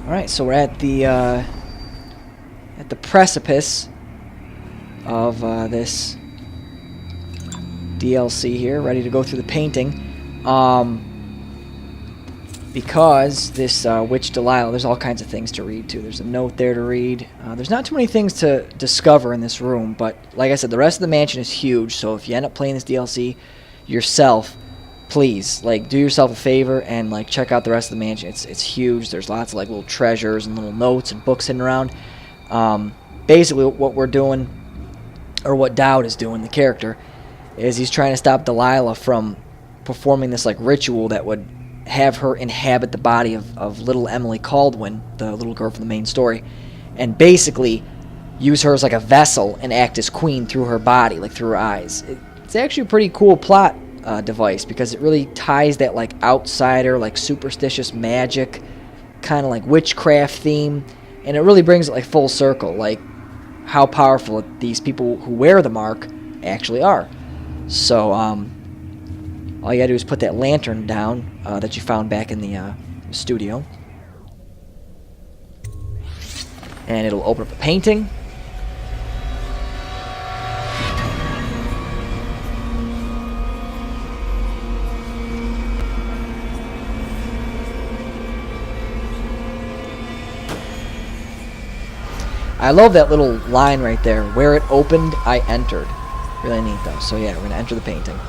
Alright, so we're at the precipice of this DLC here, ready to go through the painting. Because this Witch Delilah, there's all kinds of things to read too. There's a note there to read. There's not too many things to discover in this room, but like I said, the rest of the mansion is huge, so if you end up playing this DLC yourself, please, like, do yourself a favor and, like, check out the rest of the mansion. It's huge. There's lots of, like, little treasures and little notes and books hidden around. Basically, what we're doing, or what Dowd is doing, the character, is he's trying to stop Delilah from performing this, like, ritual that would have her inhabit the body of little Emily Caldwin, the little girl from the main story, and basically use her as, like, a vessel and act as queen through her body, like, through her eyes. It's actually a pretty cool plot device, because it really ties that, like, outsider, like, superstitious magic kind of, like, witchcraft theme, and it really brings it, like, full circle, like how powerful these people who wear the mark actually are. So all you gotta do is put that lantern down that you found back in the studio, and it'll open up the painting. I love that little line right there. Where it opened, I entered. Really neat, though. So yeah, we're going to enter the painting.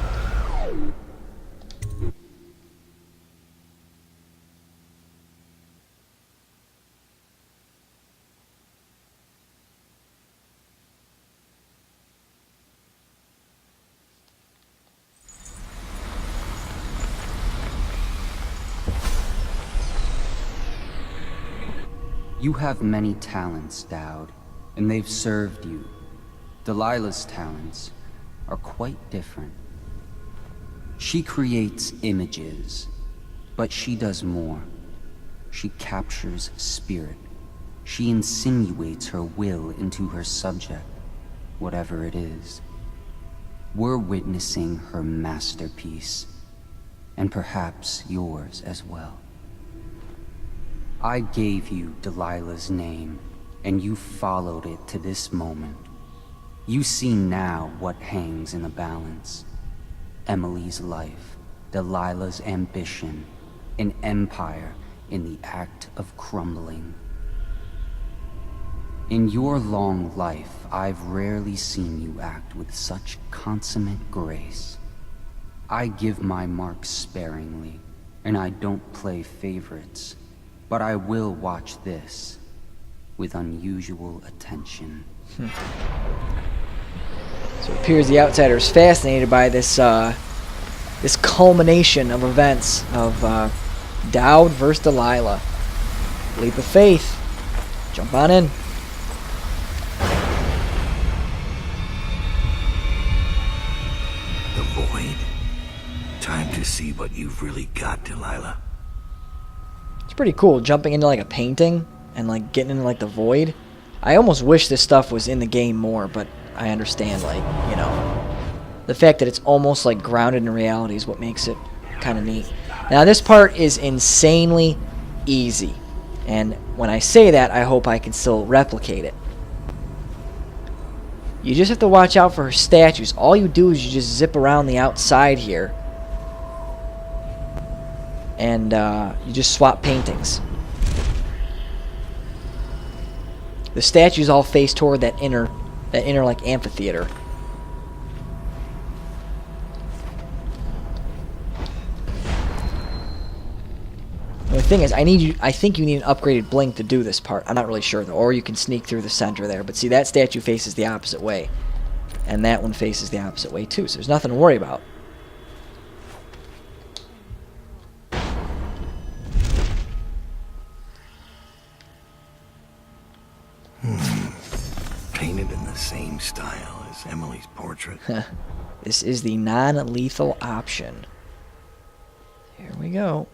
You have many talents, Dowd, and they've served you. Delilah's talents are quite different. She creates images, but she does more. She captures spirit. She insinuates her will into her subject, whatever it is. We're witnessing her masterpiece, and perhaps yours as well. I gave you Delilah's name, and you followed it to this moment. You see now what hangs in the balance. Emily's life, Delilah's ambition, an empire in the act of crumbling. In your long life, I've rarely seen you act with such consummate grace. I give my marks sparingly, and I don't play favorites. But I will watch this with unusual attention. So it appears the outsider is fascinated by this this culmination of events of Dowd versus Delilah. Leap of faith. Jump on in. The void. Time to see what you've really got, Delilah. Pretty cool, jumping into like a painting and like getting into like the void. I almost wish this stuff was in the game more, but I understand, like, you know, the fact that it's almost like grounded in reality is what makes it kind of neat. Now this part is insanely easy, and when I say that, I hope I can still replicate it. You just have to watch out for her statues. All you do is you just zip around the outside here, and you just swap paintings. The statues all face toward that inner like amphitheater. The thing is, I think you need an upgraded blink to do this part. I'm not really sure though, or you can sneak through the center there. But see, that statue faces the opposite way, and that one faces the opposite way too. So there's nothing to worry about. Painted in the same style as Emily's portrait. This is the non-lethal option. Here we go.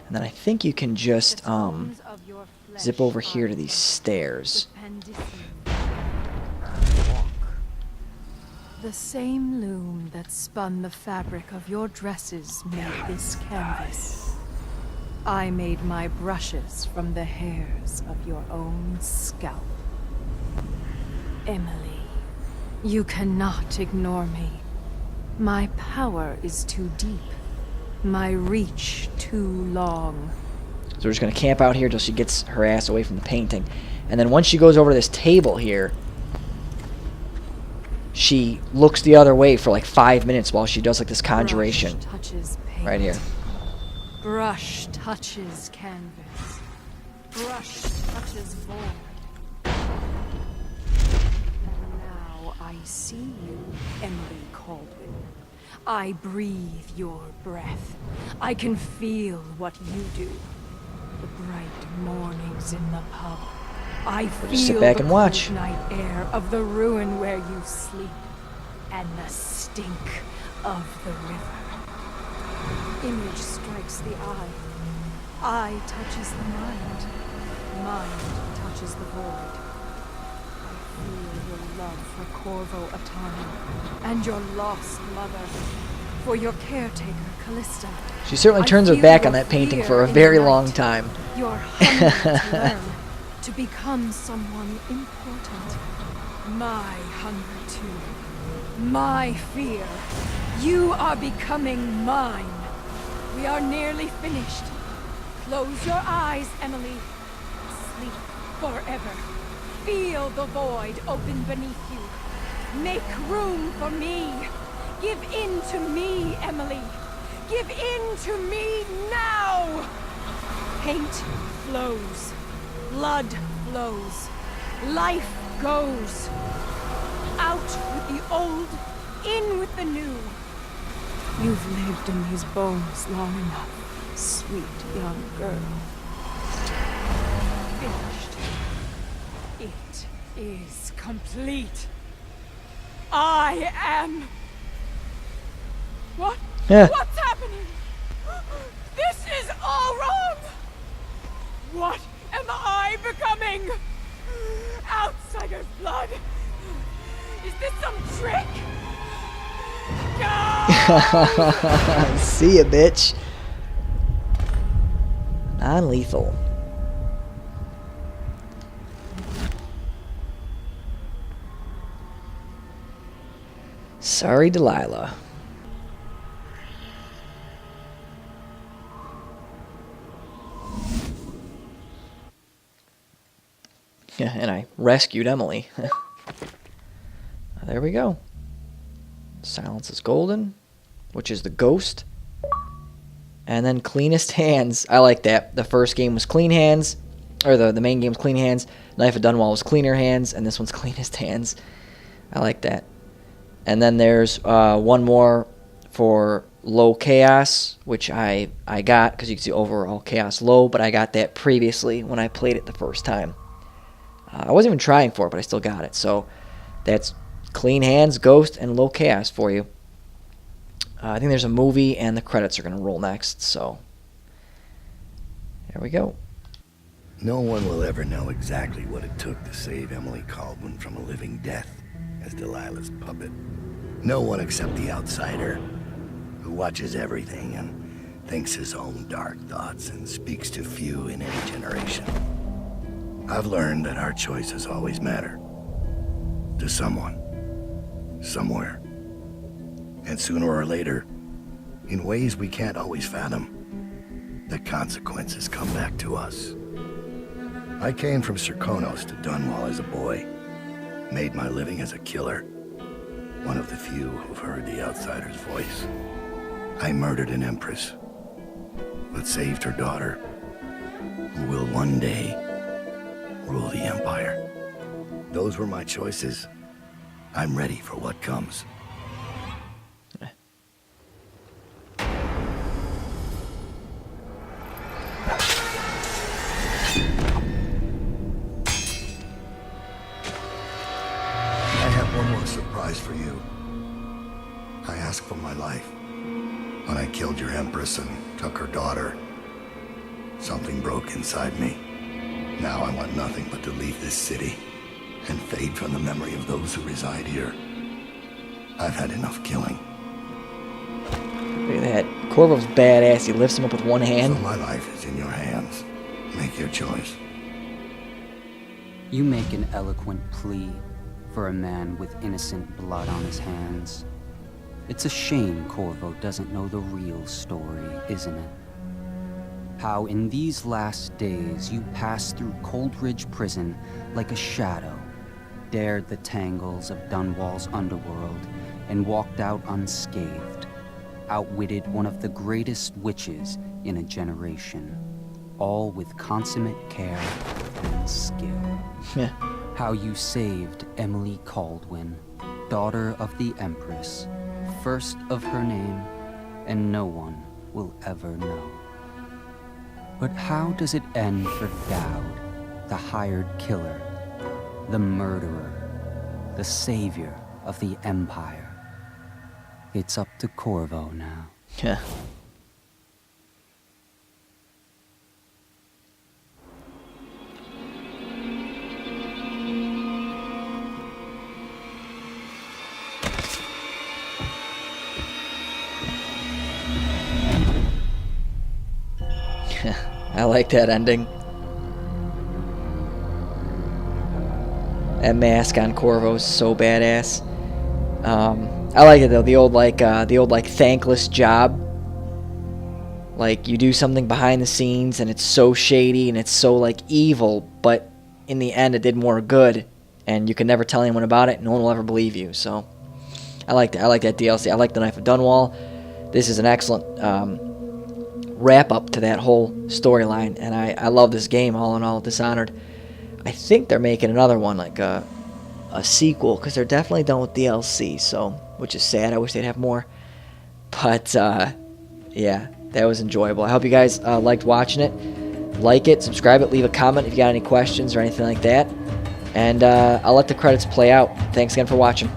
And then I think you can just zip over here to these stairs. The same loom that spun the fabric of your dresses made this canvas. I made my brushes from the hairs of your own scalp. Emily, you cannot ignore me. My power is too deep. My reach too long. So we're just going to camp out here till she gets her ass away from the painting. And then once she goes over to this table here, she looks the other way for like 5 minutes while she does like this conjuration. Brush touches paint. Right here. Brush touches canvas. Brush touches void. And now I see you, Emily Caldwin. I breathe your breath. I can feel what you do. The bright mornings in the pub. I feel just sit back the and watch. cold night air of the ruin where you sleep, and the stink of the river. Image strikes the eye. Eye touches the mind. Mind touches the void. I feel your love for Corvo Atano and your lost mother, for your caretaker Callista. She certainly turns her back on that painting for a very long time. Your hunger to learn, to become someone important. My hunger too. My fear. You are becoming mine. We are nearly finished. Close your eyes, Emily. Sleep forever. Feel the void open beneath you. Make room for me. Give in to me, Emily. Give in to me now. Paint flows. Blood flows. Life goes. Out with the old, in with the new. You've lived in these bones long enough, sweet young girl. Finished. It is complete. I am... What? Yeah. What's happening? This is all wrong! What am I becoming? Outsider's blood? Is this some trick? No! See ya, bitch. Non-lethal. Sorry, Delilah. Yeah, and I rescued Emily. There we go. Silence is golden, which is the ghost. And then cleanest hands. I like that. The first game was clean hands, or the main game was clean hands. Knife of Dunwall was cleaner hands, and this one's cleanest hands. I like that. And then there's one more for low chaos, which I got because you can see overall chaos low, but I got that previously when I played it the first time. I wasn't even trying for it, but I still got it. So that's clean hands, ghost, and low chaos for you. I think there's a movie, and the credits are going to roll next, so there we go. No one will ever know exactly what it took to save Emily Caldwin from a living death as Delilah's puppet. No one except the outsider, who watches everything and thinks his own dark thoughts and speaks to few in any generation. I've learned that our choices always matter. To someone. Somewhere. And sooner or later, in ways we can't always fathom, the consequences come back to us. I came from Serkonos to Dunwall as a boy, made my living as a killer, one of the few who've heard the outsider's voice. I murdered an empress, but saved her daughter, who will one day rule the Empire. Those were my choices. I'm ready for what comes. I have one more surprise for you. I asked for my life. When I killed your empress and took her daughter, something broke inside me. Now I want nothing but to leave this city and fade from the memory of those who reside here. I've had enough killing. Look at that. Corvo's badass. He lifts him up with one hand. So my life is in your hands. Make your choice. You make an eloquent plea for a man with innocent blood on his hands. It's a shame Corvo doesn't know the real story, isn't it? How in these last days you passed through Coldridge Prison like a shadow, dared the tangles of Dunwall's underworld, and walked out unscathed, outwitted one of the greatest witches in a generation, all with consummate care and skill. How you saved Emily Caldwin, daughter of the Empress, first of her name, and no one will ever know. But how does it end for Dowd, the hired killer, the murderer, the savior of the Empire? It's up to Corvo now. Yeah. I like that ending. That mask on Corvo is so badass. I like it though. The old thankless job. Like you do something behind the scenes and it's so shady and it's so like evil, but in the end it did more good, and you can never tell anyone about it. No one will ever believe you. So I like that. I like that DLC. I like the Knife of Dunwall. This is an excellent wrap up to that whole storyline, and I love this game all in all. Dishonored. I think they're making another one, like a sequel, because they're definitely done with DLC, so, which is sad. I wish they'd have more, but yeah, that was enjoyable. I hope you guys liked watching it. Like it, subscribe it, leave a comment if you got any questions or anything like that, and I'll let the credits play out. Thanks again for watching.